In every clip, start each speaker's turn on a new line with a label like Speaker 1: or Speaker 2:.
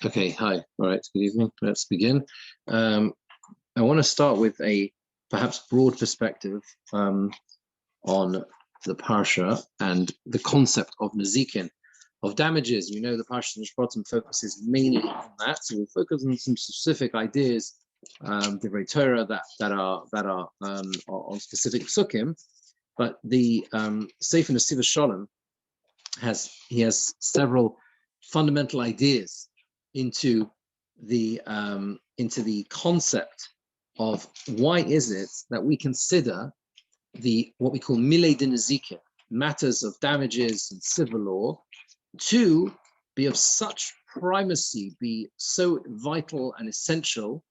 Speaker 1: Okay, hi. All right, good evening. Let's begin. I want to start with a perhaps broad perspective on the Parsha and the concept of Nezikin, of damages. You know, the Parshas Mishpatim focuses mainly on that, so we'll focus on some specific ideas, Dinei Torah that are on specific psukim. But the Sefer Nesiv Shalom has several fundamental ideas into the concept of why is it that we consider what we call Dinei Nezikin, matters of damages and civil law, to be of such primacy, be so vital and essential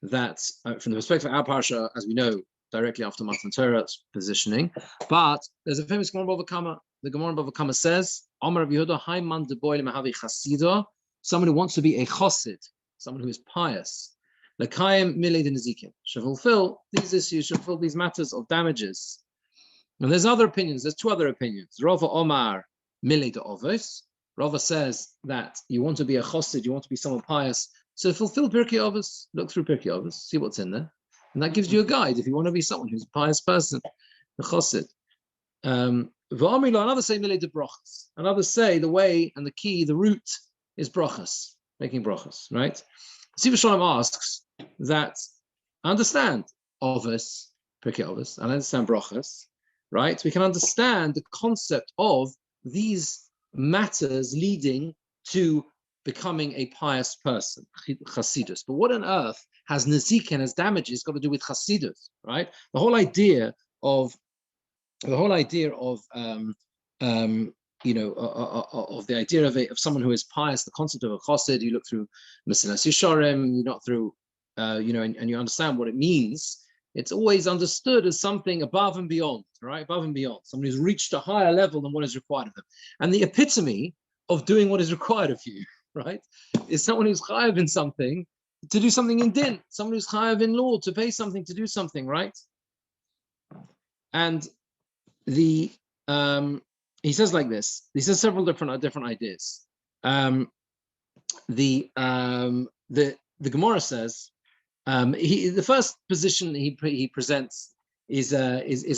Speaker 1: that from the perspective of our parsha, as we know, directly after Matan Torah's positioning. But there's a famous Gemara Bava Kama. The Gemara Bava Kama says, Amar Rabbi Yehuda, Haiman de Boy Mahavi Chasida, someone who wants to be a chassid, someone who is pious. L'kayim Dinei Nezikin, should fulfill these issues, should fulfill these matters of damages. And there's other opinions. There's two other opinions. Rava Omar Dinei de Ovos. Rava says that you want to be a chassid, you want to be someone pious, so fulfill Pirkei Avos. Look through Pirkei Avos, see what's in there. And that gives you a guide if you want to be someone who's a pious person, a chassid. Another say Dinei de Brachas. Another say the way and the key, the root is brachas, making brachas, right? Sefer Shalom asks that I understand Avos, Pirkei Avos, and I understand brachas, right? We can understand the concept of these matters leading to becoming a pious person, chassidus. But what on earth has nezikin, as damages, got to do with chassidus, right? The whole idea of of the idea of someone who is pious, the concept of a chassid. You look through Mesilas Yesharim, you look through, and you understand what it means. It's always understood as something above and beyond, right? Above and beyond. Someone who's reached a higher level than what is required of them. And the epitome of doing what is required of you, right, is someone who's chayav in something, to do something in din, someone who's chayav in law, to pay something, to do something, right? And he says like this. He says several different ideas. The Gemara says, the first position he presents is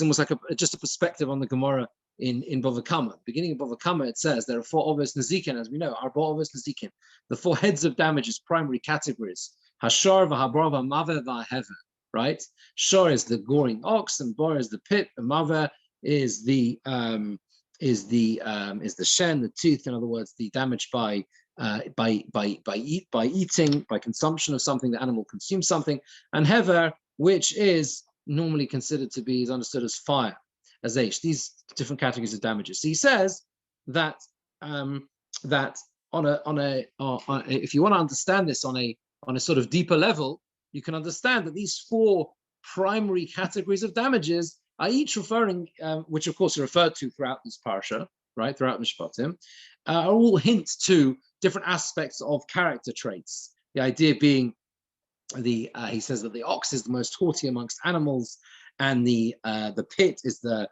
Speaker 1: almost like just a perspective on the Gemara in Bava Kama. Beginning of Bava Kama, it says there are four Avos Nezikin, as we know, Arba Avos Nezikin, the four heads of damages, primary categories: Hashar, V'Habar, V'Maver, V'Hever. Right? Shor is the goring ox, and Bar is the pit, and Maver is the shen, the tooth. In other words, the damage by eating, by consumption of something. The animal consumes something, and Hever, which is normally considered to be, is understood as fire, as Aish. These different categories of damages. So he says that that if you want to understand this on a sort of deeper level, you can understand that these four primary categories of damages are each referring, which of course are referred to throughout this parsha, right, throughout Mishpatim, are all hints to different aspects of character traits. The idea being, he says that the ox is the most haughty amongst animals, and the pit is that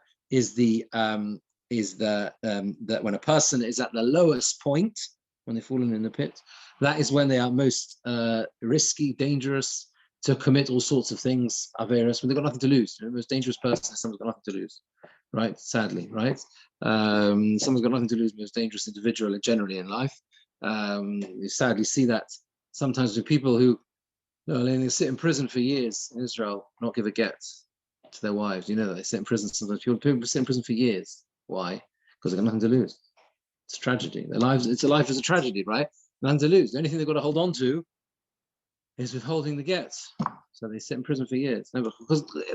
Speaker 1: when a person is at the lowest point, when they've fallen in the pit, that is when they are most risky, dangerous, to commit all sorts of things, averos, when they've got nothing to lose. The most dangerous person is someone's got nothing to lose, right? Sadly, right? Someone's got nothing to lose, most dangerous individual generally in life. You sadly see that sometimes with people who they sit in prison for years in Israel, not give a get to their wives. You know that they sit in prison. Sometimes people sit in prison for years. Why? Because they've got nothing to lose. It's a tragedy. Their lives, it's a life is a tragedy, right? Nothing to lose. The only thing they've got to hold on to is withholding the gets. So they sit in prison for years. No,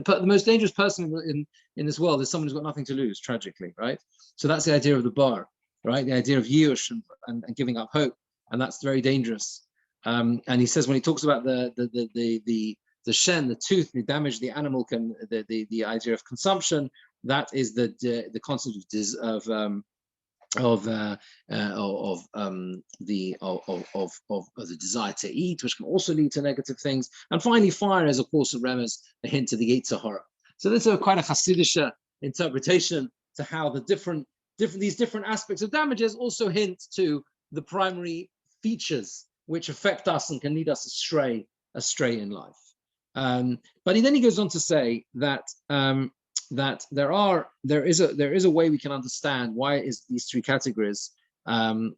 Speaker 1: but the most dangerous person in this world is someone who's got nothing to lose, tragically, right? So that's the idea of the bar, right? The idea of yush and giving up hope, and that's very dangerous. And he says when he talks about the shen, the tooth, the damage the animal can, the idea of consumption, that is the concept of the desire to eat, which can also lead to negative things. And finally, fire is, of course, a remez, a hint to the Yetzer Hara. So this is quite a Hasidic interpretation to how these different aspects of damages also hint to the primary features which affect us and can lead us astray in life. But then he goes on to say that that there is a way we can understand why these three categories are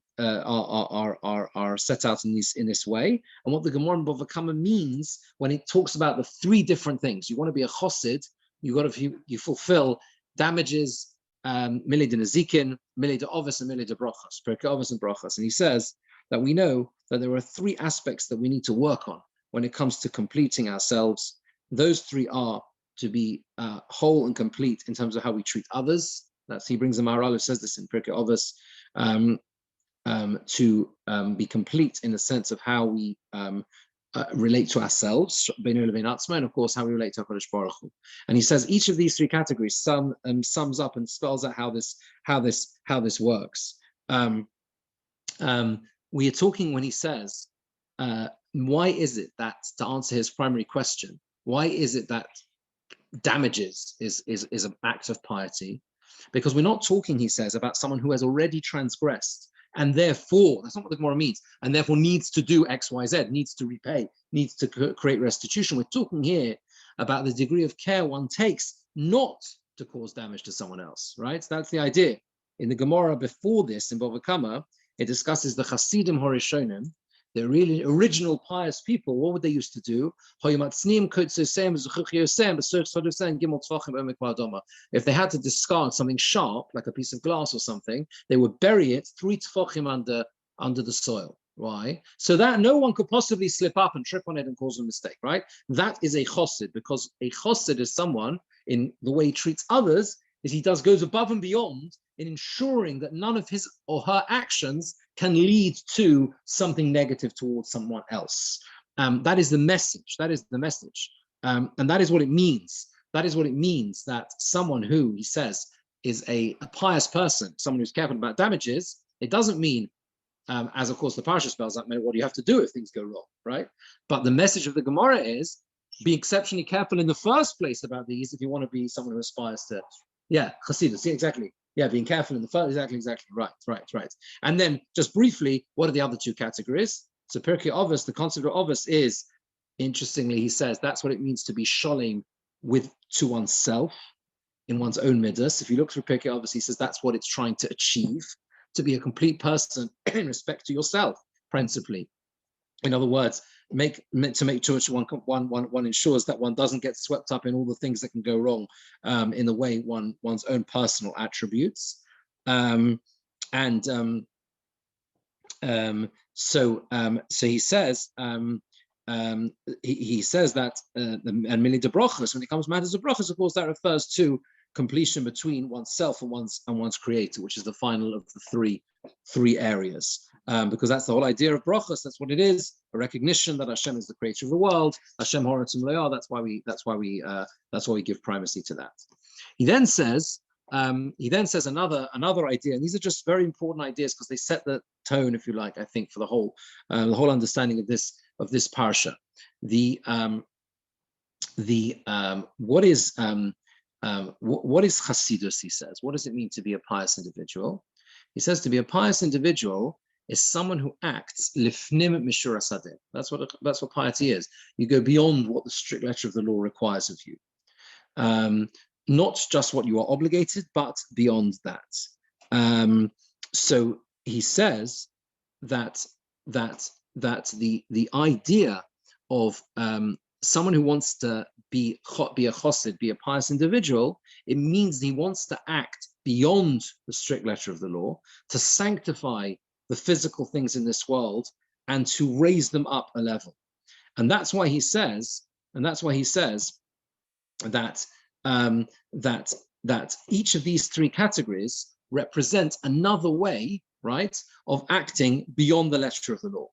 Speaker 1: set out in this way, and what the Gemara in Bava Kama means when it talks about the three different things. You want to be a chassid, you fulfill damages, Dinei Nezikin, Dinei Ovis, and Dinei Brachos, Pirkei Avos and Brachos. And he says that we know that there are three aspects that we need to work on when it comes to completing ourselves. Those three are to be whole and complete in terms of how we treat others. He brings the Maharal who says this in Pirkei Avos, to be complete in the sense of how we relate to ourselves, and of course how we relate to HaKadosh Baruch Hu. And he says each of these three categories sums up and spells out how this works. We are talking when he says, why is it that, to answer his primary question, why is it that damages is an act of piety? Because we're not talking, he says, about someone who has already transgressed, and therefore, that's not what the Gemara means, and therefore needs to do X, Y, Z, needs to repay, needs to create restitution. We're talking here about the degree of care one takes not to cause damage to someone else, right? That's the idea. In the Gemara before this, in Bava Kama, it discusses the Chasidim Horishonim, the really original pious people. What would they used to do? If they had to discard something sharp, like a piece of glass or something, they would bury it 3 tefachim under the soil. Why? So that no one could possibly slip up and trip on it and cause a mistake, right? That is a chassid, because a chassid is someone, in the way he treats others, is he goes above and beyond in ensuring that none of his or her actions can lead to something negative towards someone else. That is the message. That is the message. And that is what it means. That is what it means that someone who, he says, is a pious person, someone who's careful about damages, it doesn't mean, as of course the Parsha spells out, what do you have to do if things go wrong, right? But the message of the Gemara is, be exceptionally careful in the first place about these if you want to be someone who aspires to, Chassidus, exactly. Yeah, being careful in the first, exactly, right. And then just briefly, what are the other two categories? So Pirkei Avos, the concept of Avos is, interestingly, he says that's what it means to be sholem to oneself in one's own midas. If you look through Pirkei Avos, he says that's what it's trying to achieve, to be a complete person in respect to yourself, principally. In other words, make sure one ensures that one doesn't get swept up in all the things that can go wrong in the way one's own personal attributes. So he says he says that and Mili de Brachos, when it comes to matters of brachos, of course, that refers to completion between oneself and one's creator, which is the final of the three areas. Because that's the whole idea of brachos. That's what it is: a recognition that Hashem is the creator of the world. Hashem horatzim le'ah. That's why we give primacy to that. He then says another idea, and these are just very important ideas because they set the tone, if you like, I think, for the whole understanding of this parsha. What is Chassidus? He says, what does it mean to be a pious individual? He says to be a pious individual is someone who acts lifnim mishura sadeh. That's what piety is. You go beyond what the strict letter of the law requires of you. Not just what you are obligated, but beyond that. So he says that the idea of someone who wants to be a chassid, be a pious individual, it means he wants to act beyond the strict letter of the law, to sanctify the physical things in this world and to raise them up a level. And that's why he says that each of these three categories represent another way, right, of acting beyond the letter of the law.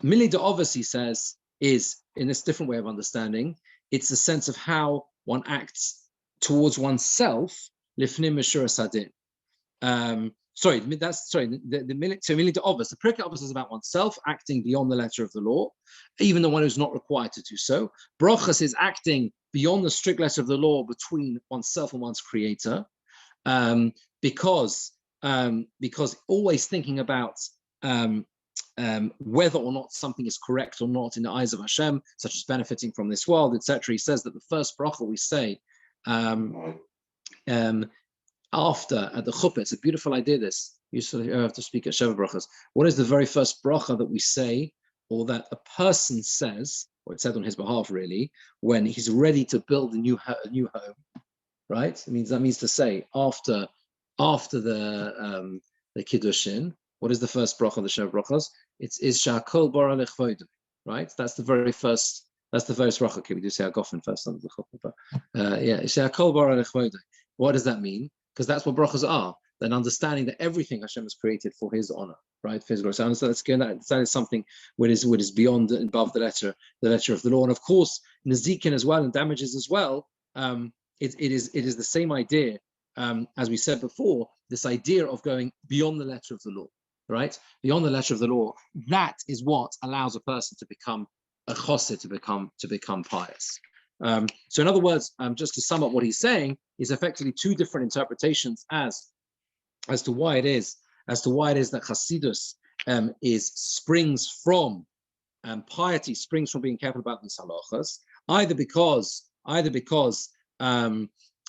Speaker 1: Mili de Ovos, he says, is, in this different way of understanding, it's a sense of how one acts towards oneself, lifnim mishura sadin. The Mili de Ovos, the Pirkei Avos is about oneself, acting beyond the letter of the law, even the one who's not required to do so. Brachos is acting beyond the strict letter of the law between oneself and one's creator, because always thinking about whether or not something is correct or not in the eyes of Hashem, such as benefiting from this world, etc. He says that the first bracha we say after at the chuppah, it's a beautiful idea. This you sort of have to speak at Sheva brachas. What is the very first bracha that we say, or that a person says, or it's said on his behalf, really, when he's ready to build a new home, right? That means to say after the kiddushin. What is the first bracha of the Sheva brachas? It's Shakol bara lechvodu, right? That's the very first. That's the first bracha. Okay, we do say Agofen first under the chuppah, but yeah, Shakol bara lechvodu. What does that mean? Because that's what brachas are. Then understanding that everything Hashem has created for His honor, right? For His glory. So that is something what is beyond and above the letter of the law. And of course, Nezikin as well and damages as well. It is the same idea as we said before. This idea of going beyond the letter of the law, right? Beyond the letter of the law. That is what allows a person to become a chosed, to become pious. So in other words, just to sum up what he's saying, is effectively two different interpretations as to why it is that Hasidus springs from piety, springs from being careful about these halachas, either because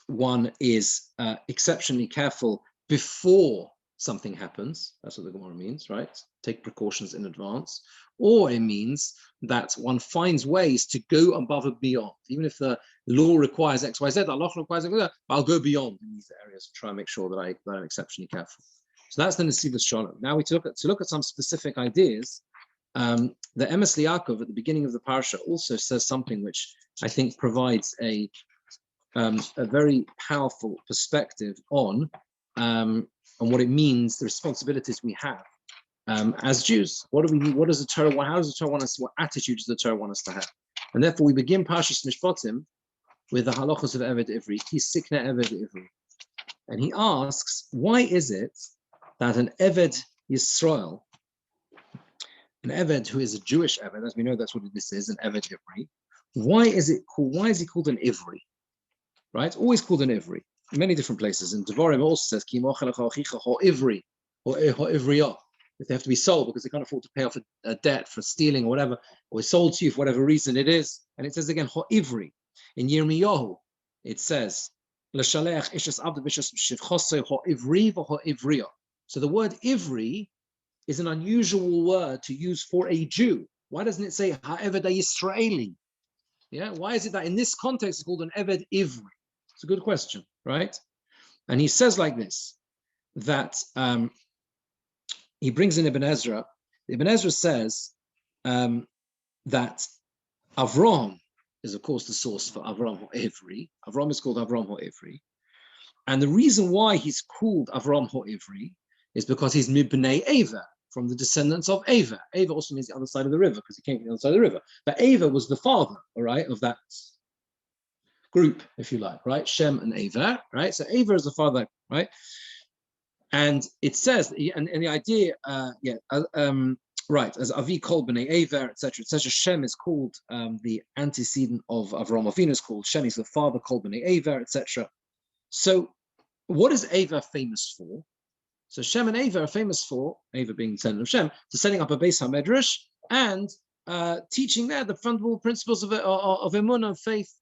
Speaker 1: one is exceptionally careful before something happens. That's what the Gemara means, right? Take precautions in advance. Or it means that one finds ways to go above and beyond. Even if the law requires X, Y, Z, Allah requires X, Y, Z, I'll go beyond in these areas to try and make sure that I'm exceptionally careful. So that's the Nesivas Shalom. Now we look at some specific ideas. The Emes Liakov at the beginning of the parsha also says something which I think provides a very powerful perspective on what it means, the responsibilities we have as Jews. What do we need? What does the Torah want? How does the Torah want us? What attitude does the Torah want us to have? And therefore, we begin Parshas Mishpatim with the halachos of Eved Ivri. He's sikna Eved Ivri, and he asks, why is it that an Eved Yisrael, an Eved who is a Jewish Eved, as we know that's what this is, an Eved Ivri, why is he called an Ivri? Right? Always called an Ivri. In many different places. And Devarim also says, Ki mochelecha achicha ho Ivri, or Ivriyah. If they have to be sold because they can't afford to pay off a debt for stealing or whatever, or is sold to you for whatever reason it is. And it says again, ho Ivri. In Yirmiyahu, it says, L'shalech ishes abd b'shes shivchosei ho Ivri v'ho Ivriyah. So the word Ivri is an unusual word to use for a Jew. Why doesn't it say ha'eved Yisraeli? Yeah, why is it that in this context it's called an Eved Ivri? It's a good question, right? And he says like this, that he brings in Ibn Ezra. Ibn Ezra says that Avram is, of course, the source for Avram Ho'ivri. Avram is called Avram Ho'ivri. And the reason why he's called Avram Ho'ivri is because he's Mibnei Eva, from the descendants of Eva. Eva also means the other side of the river, because he came from the other side of the river. But Eva was the father, all right, of that group, if you like, right? Shem and Eva, right? So Eva is the father, right? And it says, and the idea, right, as Avi called B'nai Eva, etc., etc. Shem is called the antecedent of Avraham Avinu, is called Shem, is the father called B'nai Eva, etc. So, what is Eva famous for? So Shem and Eva are famous for, Eva being the descendant of Shem, for setting up a Beis HaMedrash and teaching there the fundamental principles of emunah, of faith.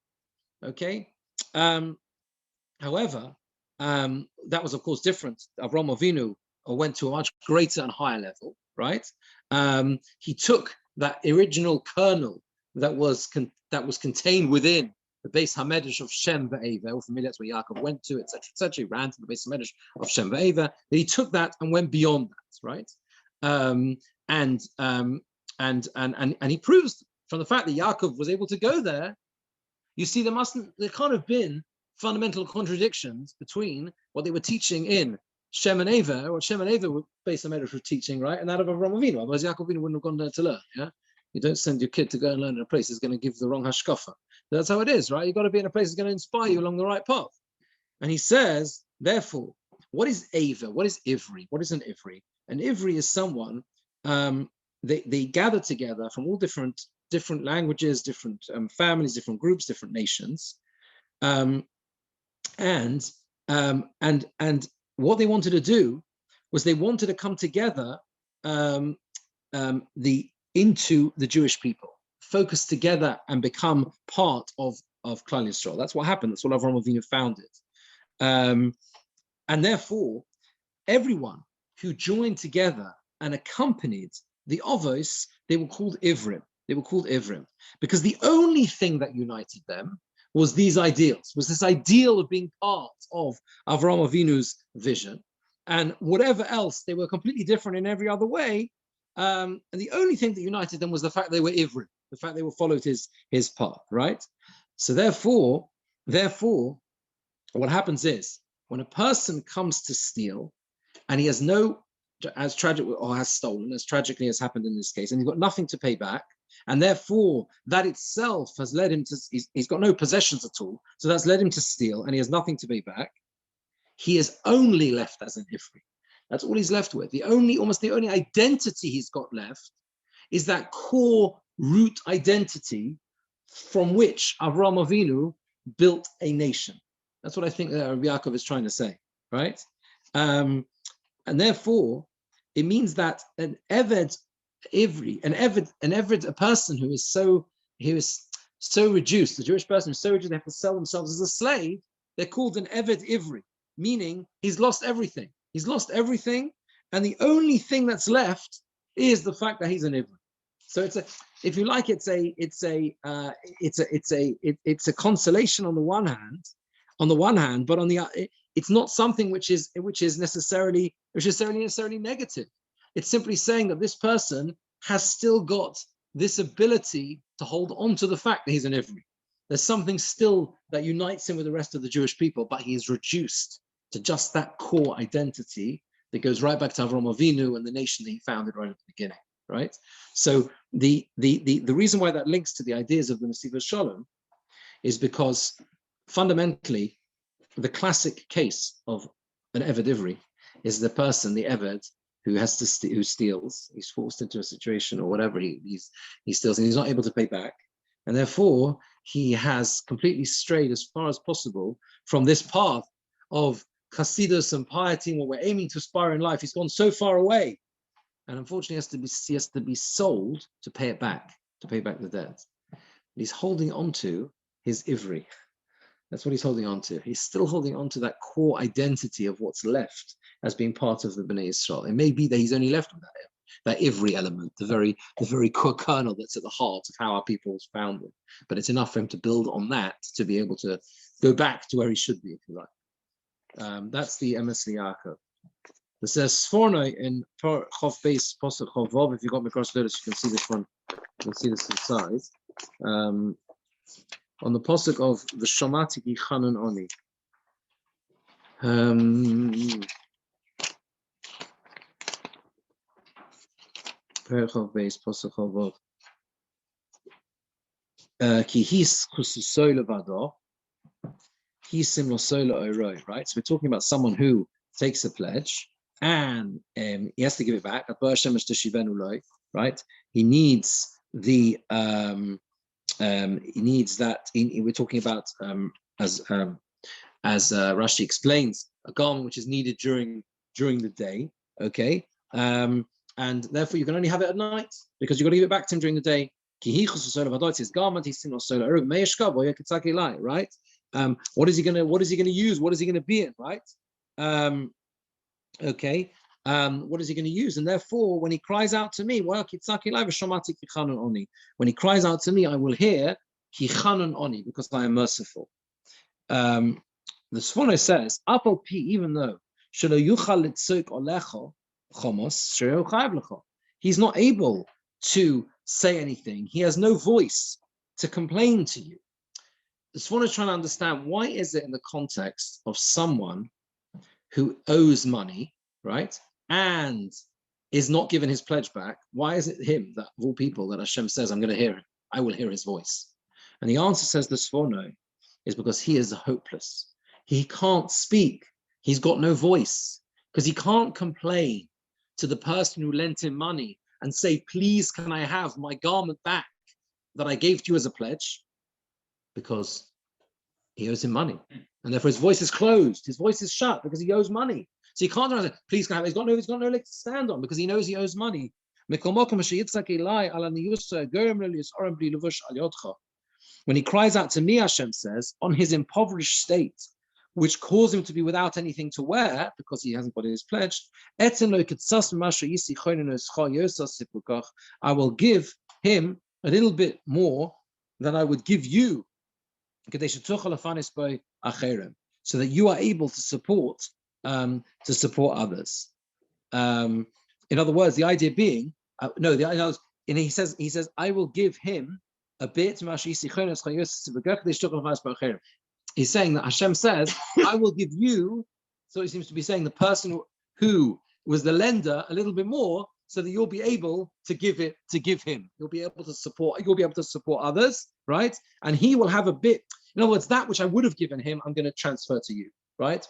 Speaker 1: Okay. However, that was of course different. Avraham Avinu went to a much greater and higher level, right? He took that original kernel that was contained within the Beis HaMedrash of Shem ve'Eva. All familiar, that's where Yaakov went to, etc., etc. He ran to the Beis HaMedrash of Shem ve'Eva. He took that and went beyond that, right? And he proves from the fact that Yaakov was able to go there. You see, there can't have been fundamental contradictions between what they were teaching in Shem and Eva, or what Shem and Eva were Beis HaMedrash were teaching, right, and that of Avraham Avinu. Otherwise, Yaakov Avinu wouldn't have gone there to learn. Yeah, you don't send your kid to go and learn in a place that's going to give the wrong hashkafa. That's how it is, right? You've got to be in a place that's going to inspire you along the right path. And he says, therefore, what is Eva? What is Ivri? What is an Ivri? An Ivri is someone they gather together from all different languages, different families, different groups, different nations, and what they wanted to do was they wanted to come together into the Jewish people, focus together and become part of Klal Yisrael. That's what happened. That's what Avraham Avinu founded. And therefore, everyone who joined together and accompanied the Avos, they were called Ivrim. They were called Ivrim because the only thing that united them was these ideals, was this ideal of being part of Avraham Avinu's vision. And whatever else, they were completely different in every other way. And the only thing that united them was the fact they were Ivrim, the fact they were followed his path, right? So therefore, what happens is when a person comes to steal and he has as tragic or has stolen, as tragically as happened in this case, and he's got nothing to pay back, and therefore that itself has led him to, he's got no possessions at all, so that's led him to steal, and he has nothing to pay back. He is only left as an Ivri. That's all he's left with. Almost the only identity he's got left is that core root identity from which Avraham Avinu built a nation. That's what I think that Rabbi Yaakov is trying to say, right? And therefore, it means that an Eved Ivri, a person who is so reduced, the Jewish person who's so reduced, they have to sell themselves as a slave, they're called an Eved Ivri, meaning he's lost everything. He's lost everything, and the only thing that's left is the fact that he's an Ivri. So if you like, it's a consolation on the one hand, but on the it's not something which is necessarily negative. It's simply saying that this person has still got this ability to hold on to the fact that he's an Ivri. There's something still that unites him with the rest of the Jewish people, but he is reduced to just that core identity that goes right back to Avraham Avinu and the nation that he founded right at the beginning, right? So the reason why that links to the ideas of the Nesivos Shalom is because fundamentally the classic case of an Eved Ivri is the person, the Eved, who steals. He's forced into a situation or whatever, he steals and he's not able to pay back, and therefore he has completely strayed as far as possible from this path of Chassidus and piety and what we're aiming to aspire in life. He's gone so far away, and unfortunately he has to be sold to pay it back, to pay back the debt. He's holding on to his Ivri. That's what he's holding on to. He's still holding on to that core identity of what's left as being part of the Bnei Yisrael. It may be that he's only left with that Ivri element, the very core kernel that's at the heart of how our people was founded. But it's enough for him to build on that to be able to go back to where he should be, if you like. That's the Emes Yaakov. It says Sforno in Chov Beis Posuk Chov Vav. If you've got Mikros Lotus, you can see this one. You can see this inside. On the posuk of the Shomati Chanan Oni. Perchov Beis Posuk Chavot. Ki his chususoy levado, hisim losoy le'oroi. Right. So we're talking about someone who takes a pledge and he has to give it back. Right. He needs the he needs that. We're talking about as Rashi explains, a garment which is needed during the day. Okay, and therefore you can only have it at night because you've got to give it back to him during the day. It's his garment. Right. What is he gonna use? What is he gonna be in? Right. Okay. What is he going to use? And therefore, when he cries out to me, when he cries out to me, I will hear because I am merciful. The Sfono says, even though he's not able to say anything, he has no voice to complain to you. The Sfono is trying to understand, why is it in the context of someone who owes money, right, and is not given his pledge back, why is it him, that of all people, that Hashem says, I'm going to hear him, I will hear his voice? And the answer, says the Sfono, is because he is hopeless. He can't speak. He's got no voice, because he can't complain to the person who lent him money and say, please, can I have my garment back that I gave to you as a pledge? Because he owes him money. And therefore his voice is closed. His voice is shut because he owes money. So he can't say, please can I have it. He's got no leg to stand on because he knows he owes money. When he cries out to me, Hashem says, on his impoverished state, which caused him to be without anything to wear because he hasn't got his pledge, I will give him a little bit more than I would give you, so that you are able to support others. In other words, the idea being, and he says, I will give him a bit. He's saying that Hashem says, I will give you, so he seems to be saying the person who was the lender a little bit more, so that you'll be able to give him. You'll be able to support others, right? And he will have a bit. In other words, that which I would have given him, I'm going to transfer to you, right?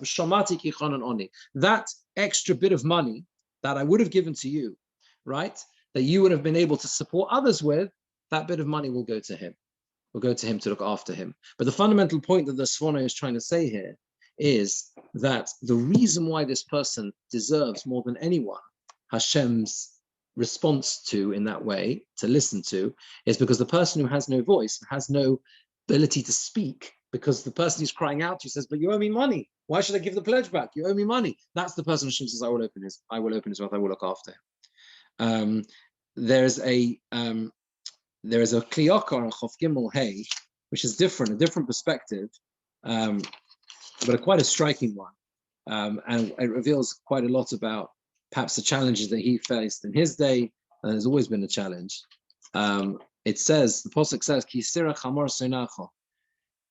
Speaker 1: That extra bit of money that I would have given to you, right? That you would have been able to support others with, that bit of money will go to him. Will go to him to look after him. But the fundamental point that the Sforno is trying to say here is that the reason why this person deserves more than anyone Hashem's response to in that way, to listen to, is because the person who has no voice, has no ability to speak, because the person who's crying out to you says, but you owe me money. Why should I give the pledge back? You owe me money. That's the person Hashem says, I will open his mouth, I will look after him. There is a kliyaka on Chof Gimel Hey, which is different, a different perspective, but quite a striking one. And it reveals quite a lot about perhaps the challenges that he faced in his day, and there's always been a challenge. It says, the Pasuk says, Ki sirach hamor sonacha.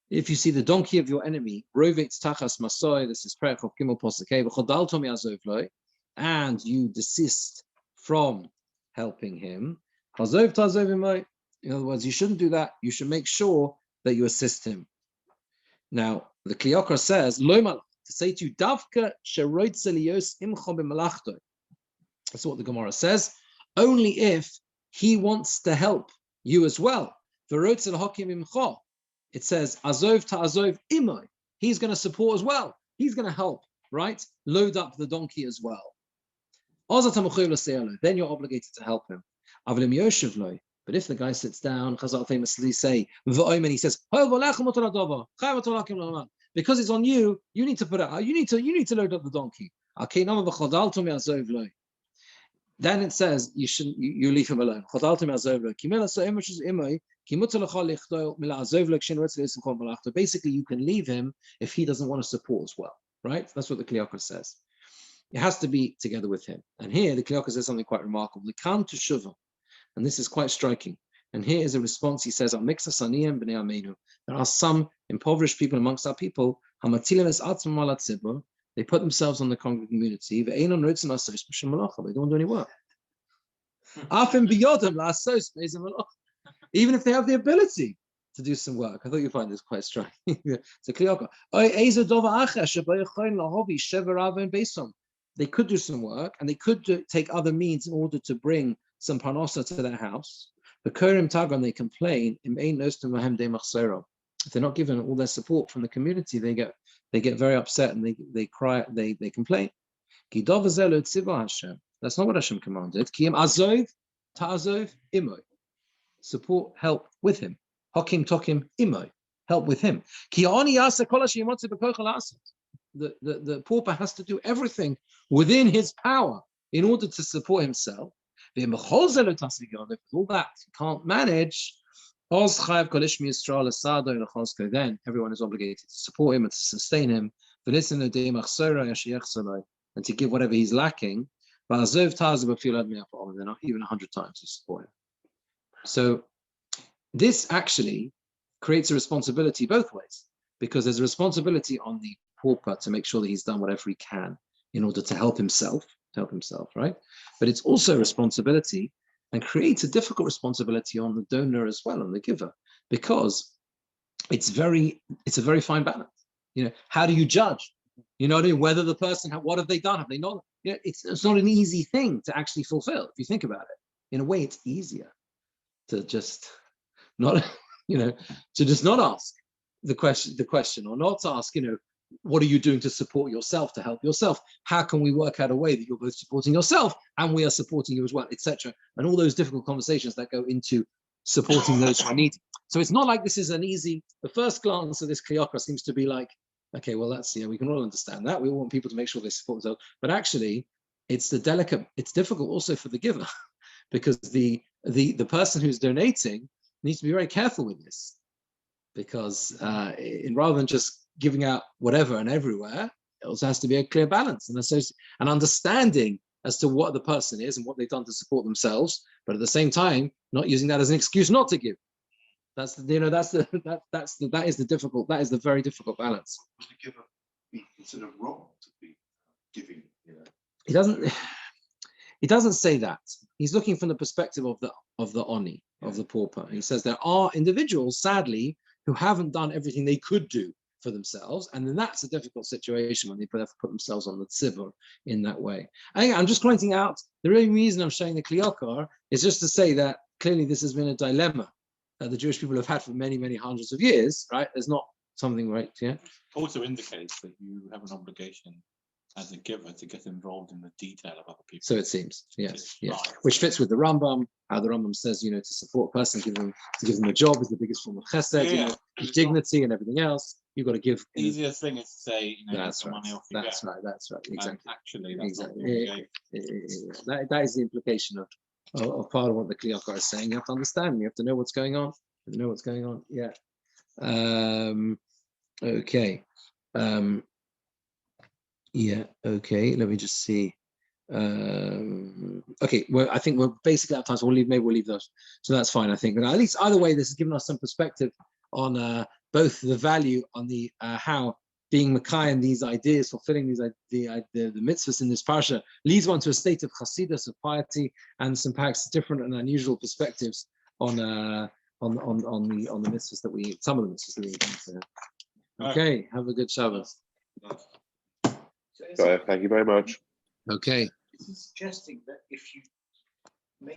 Speaker 1: If you see the donkey of your enemy, rovitz tachas masoy, this is Perek Chof Gimel Pasuk Hey, v'chodalto mi'azov lo, and you desist from helping him, hazov ta'azov imay. In other words, you shouldn't do that. You should make sure that you assist him. Now, the Kliyokar says, Lo malach, to say to you, Davka sheroitze liyos imcha b'malachto. That's what the Gemara says. Only if he wants to help you as well. V'roitze l'hakim imcha. It says, Azov ta'azov imay. He's going to support as well. He's going to help, right? Load up the donkey as well. Then you're obligated to help him. But if the guy sits down, Chazal famously say, and he says, because it's on you, you need to put it out. You need to load up the donkey. Then it says you leave him alone. Basically, you can leave him if he doesn't want to support as well, right? That's what the Kliyokar says. It has to be together with him. And here the Kliyokar says something quite remarkable. And this is quite striking. And here is a response. He says, there are some impoverished people amongst our people. They put themselves on the congregate community. They don't want to do any work. Even if they have the ability to do some work. I thought you'd find this quite striking. They could do some work, and they could take other means in order to bring some parnasa to their house. The Kurim Tagon, they complain, if they're not given all their support from the community, they get very upset and they cry, they complain. That's not what Hashem commanded. Support, help with him. Hakim tokim imo, help with him. The pauper has to do everything within his power in order to support himself. If all that he can't manage, then everyone is obligated to support him and to sustain him, and to give whatever he's lacking. They're not even 100 times to support him. So this actually creates a responsibility both ways, because there's a responsibility on the pauper to make sure that he's done whatever he can in order to help himself, right? But it's also a responsibility, and creates a difficult responsibility on the donor as well, on the giver, because it's a very fine balance. How do you judge? Whether the person, what have they done? Have they not? It's not an easy thing to actually fulfill. If you think about it, in a way, it's easier to just not, to just not ask the question, or not to ask, what are you doing to support yourself, to help yourself? How can we work out a way that you're both supporting yourself and we are supporting you as well, etc. And all those difficult conversations that go into supporting those who are needy. So it's not like this is an easy, the first glance of this kliyaka seems to be like, okay, well, that's, we can all understand that. We want people to make sure they support themselves. But actually, it's difficult also for the giver because the person who's donating needs to be very careful with this because rather than just giving out whatever and everywhere, it also has to be a clear balance and an understanding as to what the person is and what they've done to support themselves, but at the same time, not using that as an excuse not to give. That is the very difficult balance.
Speaker 2: Would the giver be considered wrong to be giving?
Speaker 1: He doesn't say that. He's looking from the perspective of the oni, of the pauper. He says there are individuals, sadly, who haven't done everything they could do for themselves, and then that's a difficult situation when they have to put themselves on the tzibur in that way. I'm just pointing out the real reason I'm showing the kliyakar is just to say that clearly this has been a dilemma that the Jewish people have had for many, many hundreds of years, right? There's not something right, yeah.
Speaker 3: Also indicates that you have an obligation as a giver to get involved in the detail of other people.
Speaker 1: So it seems, yes, yes.
Speaker 3: Right.
Speaker 1: Which fits with the Rambam, how the Rambam says, to support a person, to give them a job is the biggest form of chesed, dignity and everything else. You've got to give.
Speaker 3: The easiest thing is to say,
Speaker 1: that's right.
Speaker 3: money off
Speaker 1: That's right. Exactly.
Speaker 3: Actually, that's
Speaker 1: exactly. That is the implication of part of what the kliyakar is saying. You have to understand. You have to know what's going on. Yeah. Okay. Yeah. Okay. Let me just see. Okay. Well, I think we're basically out of time, so maybe we'll leave those. So that's fine. I think. But at least either way, this has given us some perspective on both the value on the how being Mekayim these ideas, fulfilling the mitzvahs in this parsha leads one to a state of chassidus, of piety, and some perhaps different and unusual perspectives on the mitzvahs some of the mitzvahs that we do. Okay, have a good Shabbos.
Speaker 4: Thank you very much.
Speaker 1: Okay.
Speaker 2: Is he suggesting that if you